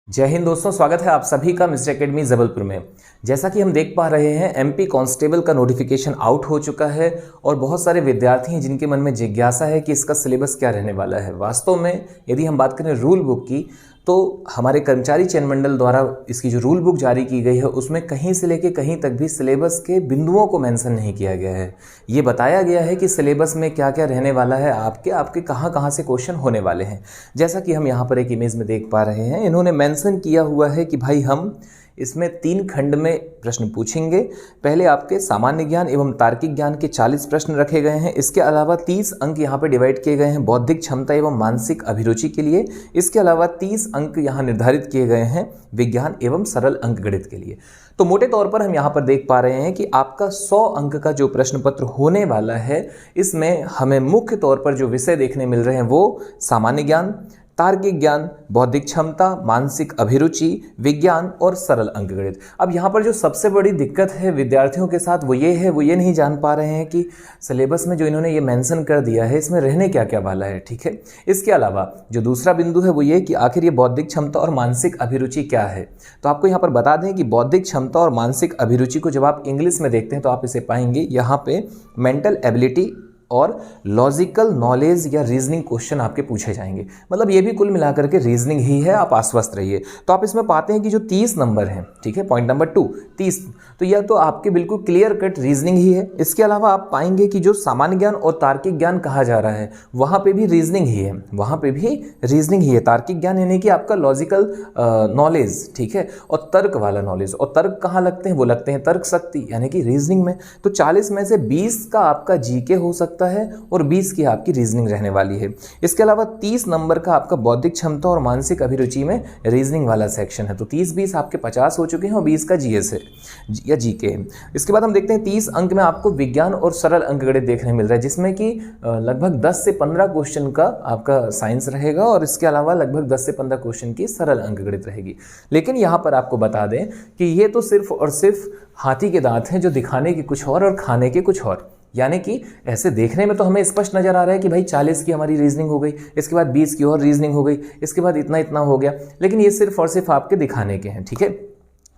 जय हिंद दोस्तों, स्वागत है आप सभी का मिस्टर एकेडमी जबलपुर में। जैसा कि हम देख पा रहे हैं, एमपी कांस्टेबल का नोटिफिकेशन आउट हो चुका है और बहुत सारे विद्यार्थी हैं जिनके मन में जिज्ञासा है कि इसका सिलेबस क्या रहने वाला है। वास्तव में यदि हम बात करें रूल बुक की, तो हमारे कर्मचारी चयन मंडल द्वारा इसकी जो रूल बुक जारी की गई है उसमें कहीं से लेकर कहीं तक भी सिलेबस के बिंदुओं को मेंशन नहीं किया गया है। ये बताया गया है कि सिलेबस में क्या क्या रहने वाला है, आपके कहाँ से क्वेश्चन होने वाले हैं। जैसा कि हम यहाँ पर एक इमेज में देख पा रहे हैं, इन्होंने मेंशन किया हुआ है कि भाई हम इसमें 3 खंड में प्रश्न पूछेंगे। पहले आपके सामान्य ज्ञान एवं तार्किक ज्ञान के 40 प्रश्न रखे गए हैं। इसके अलावा 30 अंक यहाँ पे डिवाइड किए गए हैं बौद्धिक क्षमता एवं मानसिक अभिरुचि के लिए। इसके अलावा 30 अंक यहाँ निर्धारित किए गए हैं विज्ञान एवं सरल अंकगणित के लिए। तो मोटे तौर पर हम यहाँ पर देख पा रहे हैं कि आपका 100 अंक का जो प्रश्न पत्र होने वाला है, इसमें हमें मुख्य तौर पर जो विषय देखने मिल रहे हैं वो सामान्य ज्ञान, तार्किक ज्ञान, बौद्धिक क्षमता, मानसिक अभिरुचि, विज्ञान और सरल अंकगणित। अब यहाँ पर जो सबसे बड़ी दिक्कत है विद्यार्थियों के साथ वो ये नहीं जान पा रहे हैं कि सिलेबस में जो इन्होंने ये मेंशन कर दिया है इसमें रहने क्या क्या वाला है। ठीक है, इसके अलावा जो दूसरा बिंदु है वो ये कि आखिर ये बौद्धिक क्षमता और मानसिक अभिरुचि क्या है। तो आपको यहाँ पर बता दें कि बौद्धिक क्षमता और मानसिक अभिरुचि को जब आप इंग्लिश में देखते हैं तो आप इसे पाएंगे यहाँ पे मेंटल एबिलिटी और लॉजिकल नॉलेज या रीजनिंग क्वेश्चन आपके पूछे जाएंगे। मतलब ये भी कुल मिलाकर के रीजनिंग ही है, आप आश्वस्त रहिए। तो आप इसमें पाते हैं कि जो 30 नंबर हैं, ठीक है, पॉइंट नंबर 2 30, तो यह तो आपके बिल्कुल क्लियर कट रीजनिंग ही है। इसके अलावा आप पाएंगे कि जो सामान्य ज्ञान और तार्किक ज्ञान कहा जा रहा है वहाँ पे भी रीजनिंग ही है, वहाँ पे भी रीजनिंग ही है। तार्किक ज्ञान यानी कि आपका लॉजिकल नॉलेज, ठीक है, और तर्क वाला नॉलेज। और तर्क कहाँ लगते हैं? वो लगते हैं तर्क शक्ति यानी कि रीजनिंग में। तो 40 में से 20 का आपका जीके हो सकता है और 20 की आपकी रीजनिंग रहने वाली है। इसके अलावा 30 नंबर का आपका बौद्धिक क्षमता और मानसिक अभिरुचि में रीजनिंग वाला सेक्शन है। तो 30-20 आपके 50 हो चुके हैं और 20 का जीएस है या जीके है। इसके बाद हम देखते हैं 30 अंक में आपको विज्ञान और सरल अंकगणित देखने मिल रहा है, जिसमें कि लगभग 10 से 15 क्वेश्चन का आपका साइंस रहेगा और इसके अलावा लगभग 10 से 15 क्वेश्चन की सरल अंकगणित रहेगी। लेकिन यहाँ पर आपको बता दें कि ये तो सिर्फ और सिर्फ हाथी के दांत हैं, जो दिखाने के कुछ और खाने के कुछ और। यानी कि ऐसे देखने में तो हमें स्पष्ट नजर आ रहा है कि भाई 40 की हमारी रीजनिंग हो गई, इसके बाद 20 की और रीजनिंग हो गई, इसके बाद इतना हो गया, लेकिन ये सिर्फ और सिर्फ आपके दिखाने के हैं। ठीक है,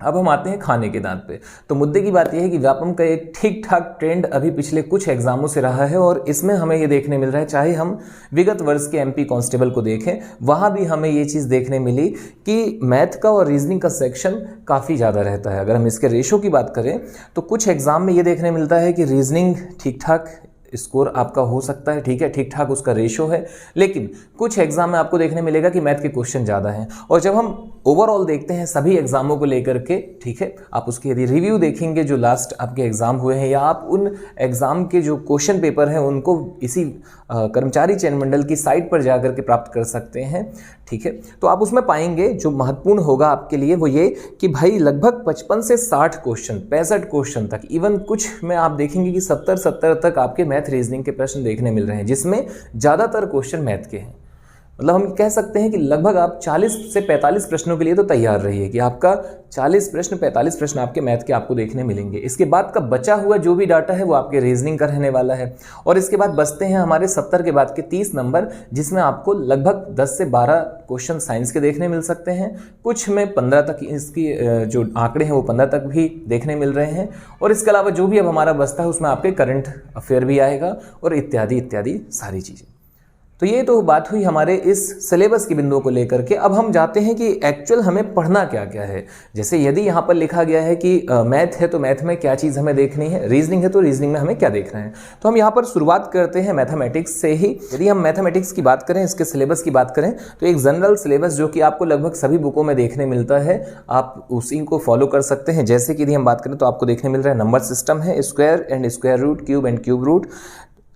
अब हम आते हैं खाने के दांत पे। तो मुद्दे की बात यह है कि व्यापम का एक ठीक ठाक ट्रेंड अभी पिछले कुछ एग्जामों से रहा है और इसमें हमें ये देखने मिल रहा है, चाहे हम विगत वर्ष के एमपी कांस्टेबल को देखें, वहां भी हमें ये चीज़ देखने मिली कि मैथ का और रीजनिंग का सेक्शन काफ़ी ज़्यादा रहता है। अगर हम इसके रेशो की बात करें तो कुछ एग्जाम में ये देखने मिलता है कि रीजनिंग ठीक ठाक स्कोर आपका हो सकता है, ठीक है, ठीक ठाक उसका रेशो है, लेकिन कुछ एग्जाम में आपको देखने मिलेगा कि मैथ के क्वेश्चन ज़्यादा हैं। और जब हम ओवरऑल देखते हैं सभी एग्जामों को लेकर के, ठीक है, आप उसके यदि रिव्यू देखेंगे जो लास्ट आपके एग्जाम हुए हैं या आप उन एग्जाम के जो क्वेश्चन पेपर हैं उनको इसी कर्मचारी चयन मंडल की साइट पर जाकर के प्राप्त कर सकते हैं। ठीक है, तो आप उसमें पाएंगे जो महत्वपूर्ण होगा आपके लिए वो ये कि भाई लगभग 55 से 60 क्वेश्चन, 65 क्वेश्चन तक, इवन कुछ में आप देखेंगे कि 70 तक आपके मैथ रीजनिंग के प्रश्न देखने मिल रहे हैं, जिसमें ज़्यादातर क्वेश्चन मैथ के हैं। मतलब हम कह सकते हैं कि लगभग आप 40 से 45 प्रश्नों के लिए तो तैयार रहिए कि आपका 40 प्रश्न 45 प्रश्न आपके मैथ के आपको देखने मिलेंगे। इसके बाद का बचा हुआ जो भी डाटा है वो आपके रीजनिंग का रहने वाला है। और इसके बाद बचते हैं हमारे 70 के बाद के 30 नंबर, जिसमें आपको लगभग 10 से 12 क्वेश्चन साइंस के देखने मिल सकते हैं। कुछ में 15 तक इसकी जो आंकड़े हैं वो 15 तक भी देखने मिल रहे हैं। और इसके अलावा जो भी अब हमारा बचता है उसमें आपके करंट अफेयर भी आएगा और इत्यादि इत्यादि सारी चीज़ें। तो ये तो बात हुई हमारे इस सिलेबस के बिंदुओं को लेकर के। अब हम जाते हैं कि एक्चुअल हमें पढ़ना क्या क्या है। जैसे यदि यहाँ पर लिखा गया है कि मैथ है तो मैथ में क्या चीज़ हमें देखनी है, रीजनिंग है तो रीजनिंग में हमें क्या देखना है। तो हम यहाँ पर शुरुआत करते हैं मैथमेटिक्स से ही। यदि हम मैथमेटिक्स की बात करें, इसके सिलेबस की बात करें, तो एक जनरल सिलेबस जो कि आपको लगभग सभी बुकों में देखने मिलता है, आप उसी को फॉलो कर सकते हैं। जैसे कि यदि हम बात करें तो आपको देखने मिल रहा है नंबर सिस्टम है, square and square root, cube and cube root,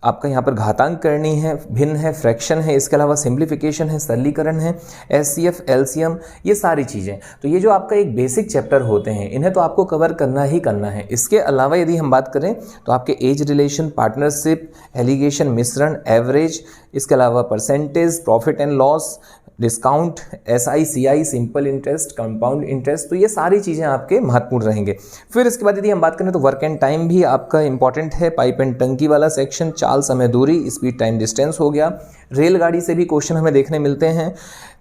आपका यहाँ पर घातांक करनी है, भिन्न है, फ्रैक्शन है, इसके अलावा सिंप्लीफिकेशन है, सरलीकरण है, एचसीएफ, एलसीएम, ये सारी चीज़ें। तो ये जो आपका एक बेसिक चैप्टर होते हैं इन्हें तो आपको कवर करना ही करना है। इसके अलावा यदि हम बात करें तो आपके एज रिलेशन, पार्टनरशिप, एलिगेशन, मिश्रण, एवरेज, इसके अलावा percentage, profit and loss, discount, SI, CI, simple interest, compound interest, तो ये सारी चीज़ें आपके महत्वपूर्ण रहेंगे। फिर इसके बाद यदि हम बात करें तो वर्क एंड टाइम भी आपका इंपॉर्टेंट है, पाइप एंड टंकी वाला सेक्शन, चाल, समय, दूरी, स्पीड, टाइम, डिस्टेंस हो गया। रेलगाड़ी से भी क्वेश्चन हमें देखने मिलते हैं।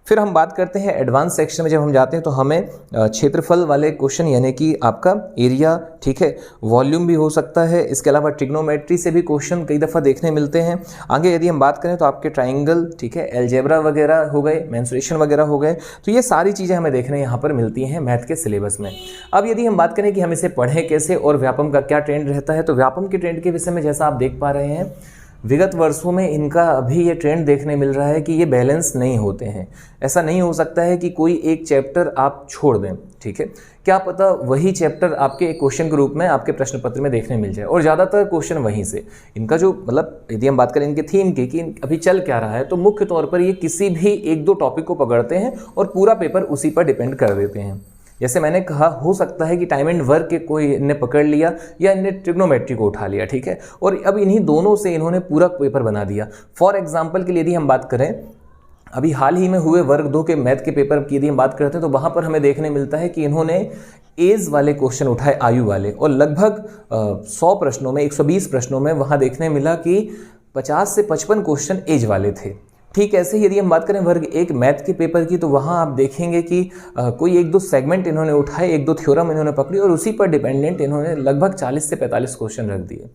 फिर हम बात करते हैं एडवांस सेक्शन में, जब हम जाते हैं तो हमें क्षेत्रफल वाले क्वेश्चन यानी कि आपका एरिया, ठीक है, वॉल्यूम भी हो सकता है, इसके अलावा ट्रिग्नोमेट्री से भी क्वेश्चन कई दफ़ा देखने मिलते हैं। आगे यदि हम बात करें तो आपके ट्राइंगल, ठीक है, एलजेब्रा वगैरह हो गए, मेंसुरेशन वगैरह हो गए, तो ये सारी चीज़ें हमें देखने यहाँ पर मिलती हैं मैथ के सिलेबस में। अब यदि हम बात करें कि हम इसे पढ़ें कैसे और व्यापम का क्या ट्रेंड रहता है, तो व्यापम के ट्रेंड के विषय में जैसा आप देख पा रहे हैं, विगत वर्षों में इनका अभी ये ट्रेंड देखने मिल रहा है कि ये बैलेंस नहीं होते हैं। ऐसा नहीं हो सकता है कि कोई एक चैप्टर आप छोड़ दें, ठीक है, क्या पता वही चैप्टर आपके एक क्वेश्चन के रूप में आपके प्रश्न पत्र में देखने मिल जाए, और ज़्यादातर क्वेश्चन वहीं से। इनका जो मतलब यदि हम बात करें इनके थीम की कि अभी चल क्या रहा है, तो मुख्य तौर पर ये किसी भी एक दो टॉपिक को पकड़ते हैं और पूरा पेपर उसी पर डिपेंड कर देते हैं। जैसे मैंने कहा, हो सकता है कि टाइम एंड वर्क के कोई ने पकड़ लिया या इन्हें ट्रिग्नोमेट्री को उठा लिया, ठीक है, और अब इन्हीं दोनों से इन्होंने पूरा पेपर बना दिया। फॉर एग्जाम्पल के लिए यदि हम बात करें, अभी हाल ही में हुए वर्ग 2 के मैथ के पेपर की यदि हम बात करते हैं तो वहाँ पर हमें देखने मिलता है कि इन्होंने एज वाले क्वेश्चन उठाए, आयु वाले, और लगभग 100 प्रश्नों में 120 प्रश्नों में वहाँ देखने मिला कि 50 से 55 क्वेश्चन एज वाले थे। ठीक ऐसे ही यदि हम बात करें वर्ग 1 मैथ के पेपर की, तो वहाँ आप देखेंगे कि कोई एक दो सेगमेंट इन्होंने उठाए, एक दो थ्योरम इन्होंने पकड़ी और उसी पर डिपेंडेंट इन्होंने लगभग 40 से 45 क्वेश्चन रख दिए।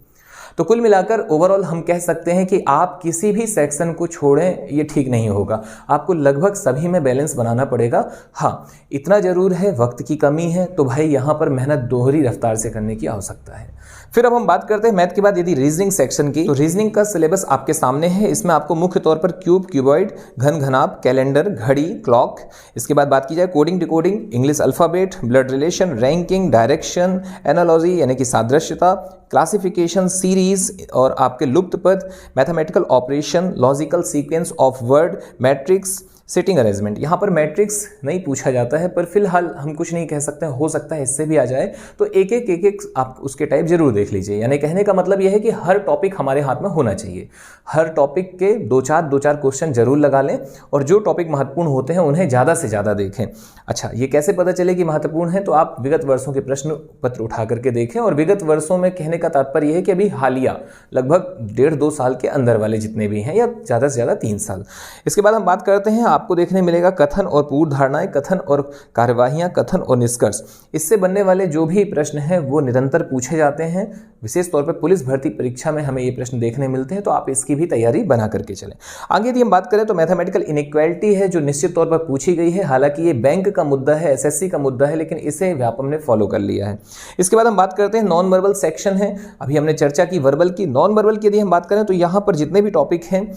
तो कुल मिलाकर ओवरऑल हम कह सकते हैं कि आप किसी भी सेक्शन को छोड़ें ये ठीक नहीं होगा, आपको लगभग सभी में बैलेंस बनाना पड़ेगा। हाँ, इतना जरूर है वक्त की कमी है, तो भाई यहाँ पर मेहनत दोहरी रफ्तार से करने की आवश्यकता है। फिर अब हम बात करते हैं मैथ के बाद यदि रीजनिंग सेक्शन की, तो रीजनिंग का सिलेबस आपके सामने है। इसमें आपको मुख्य तौर पर क्यूब, क्यूबॉइड, घन घनाभ, कैलेंडर, घड़ी, क्लॉक, इसके बाद बात की जाए coding, decoding, English alphabet, blood relation, ranking, direction, analogy यानी कि सादृश्यता, क्लासिफिकेशन, सीरीज और आपके लुप्त पद, mathematical operation, logical sequence of word, matrix, sitting arrangement. यहाँ पर मैट्रिक्स नहीं पूछा जाता है, पर फिलहाल हम कुछ नहीं कह सकते, हो सकता है इससे भी आ जाए, तो एक एक आप उसके टाइप जरूर देख लीजिए। यानी कहने का मतलब यह है कि हर टॉपिक हमारे हाथ में होना चाहिए, हर टॉपिक के दो चार क्वेश्चन जरूर लगा लें, और जो टॉपिक महत्वपूर्ण होते हैं उन्हें ज़्यादा से ज़्यादा देखें। अच्छा, ये कैसे पता चले कि महत्वपूर्ण है, तो आप विगत वर्षों के प्रश्न पत्र उठा करके देखें, और विगत वर्षों में कहने का तात्पर्य यह है कि अभी हालिया लगभग 1.5-2 साल के अंदर वाले जितने भी हैं, या ज़्यादा से ज़्यादा 3 साल। इसके बाद हम बात करते हैं, आपको देखने मिलेगा कथन और पूर्व धारणाएं, कथन और कार्यवाहियां, कथन और निष्कर्ष। इससे बनने वाले जो भी प्रश्न हैं वो निरंतर पूछे जाते हैं, विशेष तौर पर पुलिस भर्ती परीक्षा में हमें ये प्रश्न देखने मिलते हैं, तो आप इसकी भी तैयारी बना करके चलें। आगे यदि हम बात करें तो मैथमेटिकल इनइक्वालिटी है जो निश्चित तौर पर पूछी गई है, हालांकि ये बैंक का मुद्दा है, एसएससी का मुद्दा है, लेकिन इसे व्यापम ने फॉलो कर लिया है। इसके बाद हम बात करते हैं नॉन वर्बल सेक्शन है, अभी हमने चर्चा की वर्बल की। नॉन वर्बल की यदि हम बात करें तो यहाँ पर जितने भी टॉपिक हैं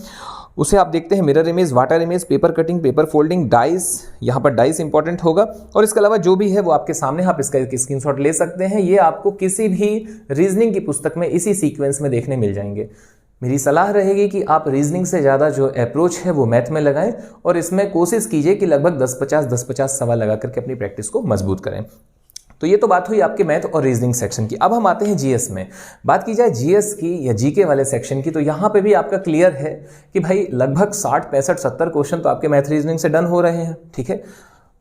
उसे आप देखते हैं, mirror image, water image, paper cutting, paper folding, dice, यहाँ पर डाइस इंपॉर्टेंट होगा, और इसके अलावा जो भी है वो आपके सामने, आप इसका एक स्क्रीनशॉट ले सकते हैं। ये आपको किसी भी रीजनिंग की पुस्तक में इसी सीक्वेंस में देखने मिल जाएंगे। मेरी सलाह रहेगी कि आप रीजनिंग से ज़्यादा जो अप्रोच है वो मैथ में लगाएं, और इसमें कोशिश कीजिए कि लगभग 10-50 सवाल लगा करके अपनी प्रैक्टिस को मजबूत करें। तो ये तो बात हुई आपके मैथ और रीजनिंग सेक्शन की। अब हम आते हैं जीएस में। बात की जाए जीएस की या जीके वाले सेक्शन की, तो यहाँ पे भी आपका क्लियर है कि भाई लगभग 60, 65, 70 क्वेश्चन तो आपके मैथ रीजनिंग से डन हो रहे हैं, ठीक है,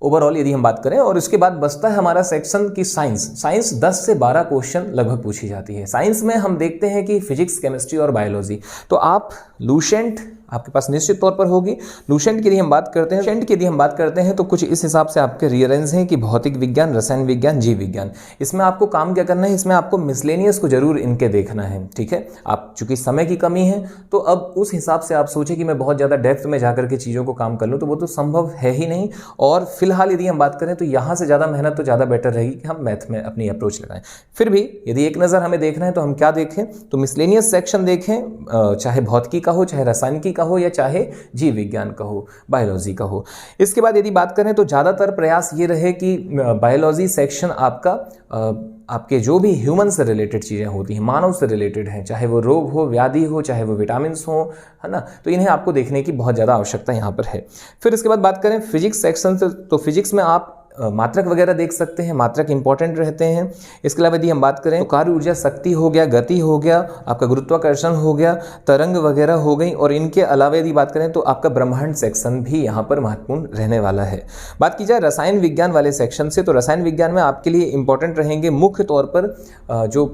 ओवरऑल यदि हम बात करें। और उसके बाद बचता है हमारा सेक्शन की साइंस 10 से 12 क्वेश्चन लगभग पूछी जाती है। साइंस में हम देखते हैं कि फिजिक्स, केमिस्ट्री और बायोलॉजी, तो आप लूसेंट आपके पास निश्चित तौर पर होगी। लूसेंट की यदि हम बात करते हैं तो कुछ इस हिसाब से आपके रियरेंज हैं कि भौतिक विज्ञान, रसायन विज्ञान, जीव विज्ञान। इसमें आपको काम क्या करना है, इसमें आपको मिसलेनियस को जरूर इनके देखना है, ठीक है। आप चूंकि समय की कमी है, तो अब उस हिसाब से आप सोचें कि मैं बहुत ज़्यादा डेप्थ में जाकर के चीज़ों को काम कर लूँ, तो वो तो संभव है ही नहीं। और फिलहाल यदि हम बात करें तो यहाँ से ज़्यादा मेहनत तो ज़्यादा बेटर रहेगी कि हम मैथ में अपनी अप्रोच लगाएं। फिर भी यदि एक नज़र हमें देखना है तो हम क्या देखें, तो मिसलेनियस सेक्शन देखें, चाहे भौतिकी का हो, चाहे रसायनिकी का हो, या चाहे जीव विज्ञान का हो, बायोलॉजी का हो। इसके बाद यदि बात करें तो ज़्यादातर प्रयास ये रहे कि बायोलॉजी सेक्शन आपका आपके जो भी ह्यूमन से रिलेटेड चीज़ें होती हैं, मानव से रिलेटेड हैं, चाहे वो रोग हो, व्याधि हो, चाहे वो विटामिन्स हो, है ना, तो इन्हें आपको देखने की बहुत ज़्यादा आवश्यकता यहाँ पर है। फिर इसके बाद बात करें फिजिक्स सेक्शन से, तो फिजिक्स में आप मात्रक वगैरह देख सकते हैं, मात्रक इंपॉर्टेंट रहते हैं। इसके अलावा यदि हम बात करें तो कार्य ऊर्जा, शक्ति हो गया, गति हो गया, आपका गुरुत्वाकर्षण हो गया, तरंग वगैरह हो गई, और इनके अलावा यदि बात करें तो आपका ब्रह्मांड सेक्शन भी यहाँ पर महत्वपूर्ण रहने वाला है। बात की जाए रसायन विज्ञान वाले सेक्शन से, तो रसायन विज्ञान में आपके लिए इंपॉर्टेंट रहेंगे मुख्य तौर पर जो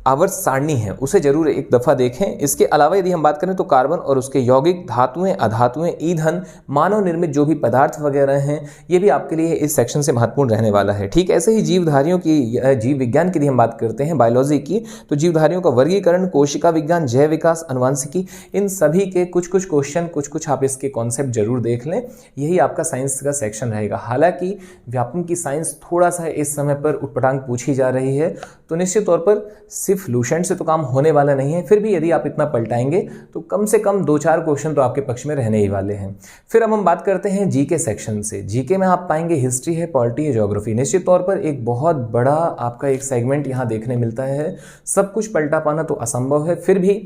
आवर्त सारणी है उसे जरूर एक दफ़ा देखें। इसके अलावा यदि हम बात करें तो कार्बन और उसके यौगिक, धातुएं, अधातुएं, ईंधन, मानव निर्मित जो भी पदार्थ वगैरह हैं, ये भी आपके लिए इस सेक्शन से महत्वपूर्ण रहने वाला है। ठीक ऐसे ही जीवधारियों की, जीव विज्ञान की यदि हम बात करते हैं, बायोलॉजी की, तो जीवधारियों का वर्गीकरण, कोशिका विज्ञान, जैव विकास, अनुवांशिकी, इन सभी के कुछ कुछ क्वेश्चन, कुछ आप इसके कॉन्सेप्ट जरूर देख लें। यही आपका साइंस का सेक्शन रहेगा। हालांकि व्यापम की साइंस थोड़ा सा इस समय पर उटपटांग पूछी जा रही है, तो निश्चित तौर पर सिर्फ लूसेंट से तो काम होने वाला नहीं है। फिर भी यदि आप इतना पलटाएंगे तो कम से कम 2-4 क्वेश्चन तो आपके पक्ष में रहने ही वाले हैं। फिर अब हम बात करते हैं जीके सेक्शन से। जीके में आप पाएंगे हिस्ट्री है, पॉलिटी है, ज्योग्राफी। निश्चित तौर पर एक बहुत बड़ा आपका एक सेगमेंट यहाँ देखने मिलता है। सब कुछ पलटा पाना तो असंभव है, फिर भी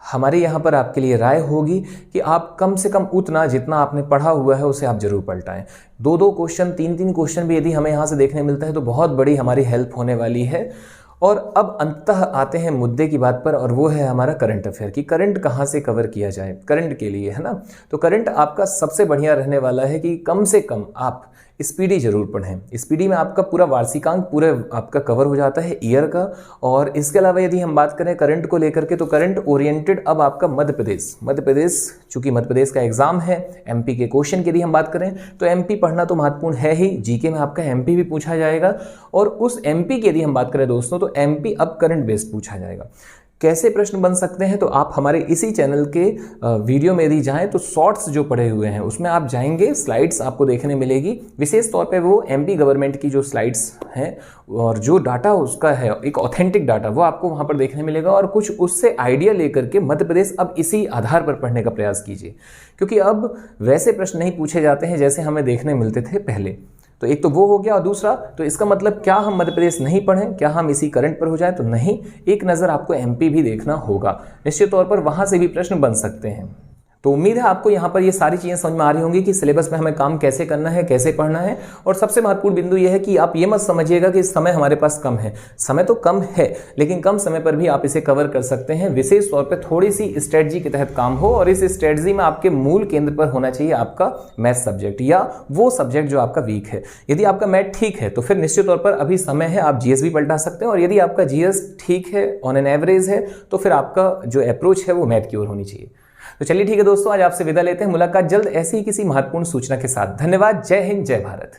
हमारे यहाँ पर आपके लिए राय होगी कि आप कम से कम उतना जितना आपने पढ़ा हुआ है उसे आप जरूर पलटाएं। 2-2 क्वेश्चन, 3-3 क्वेश्चन भी यदि हमें यहाँ से देखने मिलता है तो बहुत बड़ी हमारी हेल्प होने वाली है। और अब अंततः आते हैं मुद्दे की बात पर, और वो है हमारा करंट अफेयर कि करंट कहाँ से कवर किया जाए करंट के लिए, है ना। तो करंट आपका सबसे बढ़िया रहने वाला है कि कम से कम आप स्पीडी जरूर पढ़ें। स्पीडी में आपका पूरा वार्षिकांक पूरा आपका कवर हो जाता है ईयर का। और इसके अलावा यदि हम बात करें करंट को लेकर के, तो करंट ओरिएंटेड अब आपका मध्य प्रदेश, चूंकि मध्य प्रदेश का एग्जाम है, एमपी के क्वेश्चन की यदि हम बात करें तो एमपी पढ़ना तो महत्वपूर्ण है ही। जीके में आपका एमपी भी पूछा जाएगा, और उस एमपी की यदि हम बात करें दोस्तों तो एमपी अब करंट बेस्ड पूछा जाएगा। कैसे प्रश्न बन सकते हैं, तो आप हमारे इसी चैनल के वीडियो में यदि जाएं तो शॉर्ट्स जो पड़े हुए हैं उसमें आप जाएंगे, स्लाइड्स आपको देखने मिलेगी। विशेष तौर पे वो एमपी गवर्नमेंट की जो स्लाइड्स हैं और जो डाटा उसका है एक ऑथेंटिक डाटा, वो आपको वहां पर देखने मिलेगा। और कुछ उससे आइडिया लेकर के मध्य प्रदेश अब इसी आधार पर पढ़ने का प्रयास कीजिए, क्योंकि अब वैसे प्रश्न नहीं पूछे जाते हैं जैसे हमें देखने मिलते थे पहले। तो एक तो वो हो गया, और दूसरा तो इसका मतलब क्या हम मध्य प्रदेश नहीं पढ़ें, क्या हम इसी करंट पर हो जाए, तो नहीं, एक नज़र आपको एमपी भी देखना होगा। निश्चित तौर पर वहां से भी प्रश्न बन सकते हैं। तो उम्मीद है आपको यहाँ पर ये सारी चीज़ें समझ में आ रही होंगी कि सिलेबस में हमें काम कैसे करना है, कैसे पढ़ना है। और सबसे महत्वपूर्ण बिंदु ये है कि आप ये मत समझिएगा कि समय हमारे पास कम है। समय तो कम है, लेकिन कम समय पर भी आप इसे कवर कर सकते हैं। विशेष तौर पर थोड़ी सी स्ट्रेटजी के तहत काम हो, और इस स्ट्रेटजी में आपके मूल केंद्र पर होना चाहिए आपका मैथ सब्जेक्ट, या वो सब्जेक्ट जो आपका वीक है। यदि आपका मैथ ठीक है तो फिर निश्चित तौर पर अभी समय है, आप जीएस भी पलटा सकते हैं। और यदि आपका जीएस ठीक है, ऑन एन एवरेज है, तो फिर आपका जो अप्रोच है वो मैथ की ओर होनी चाहिए। तो चलिए ठीक है दोस्तों, आज आपसे विदा लेते हैं। मुलाकात जल्द ऐसी ही किसी महत्वपूर्ण सूचना के साथ। धन्यवाद। जय हिंद, जय भारत।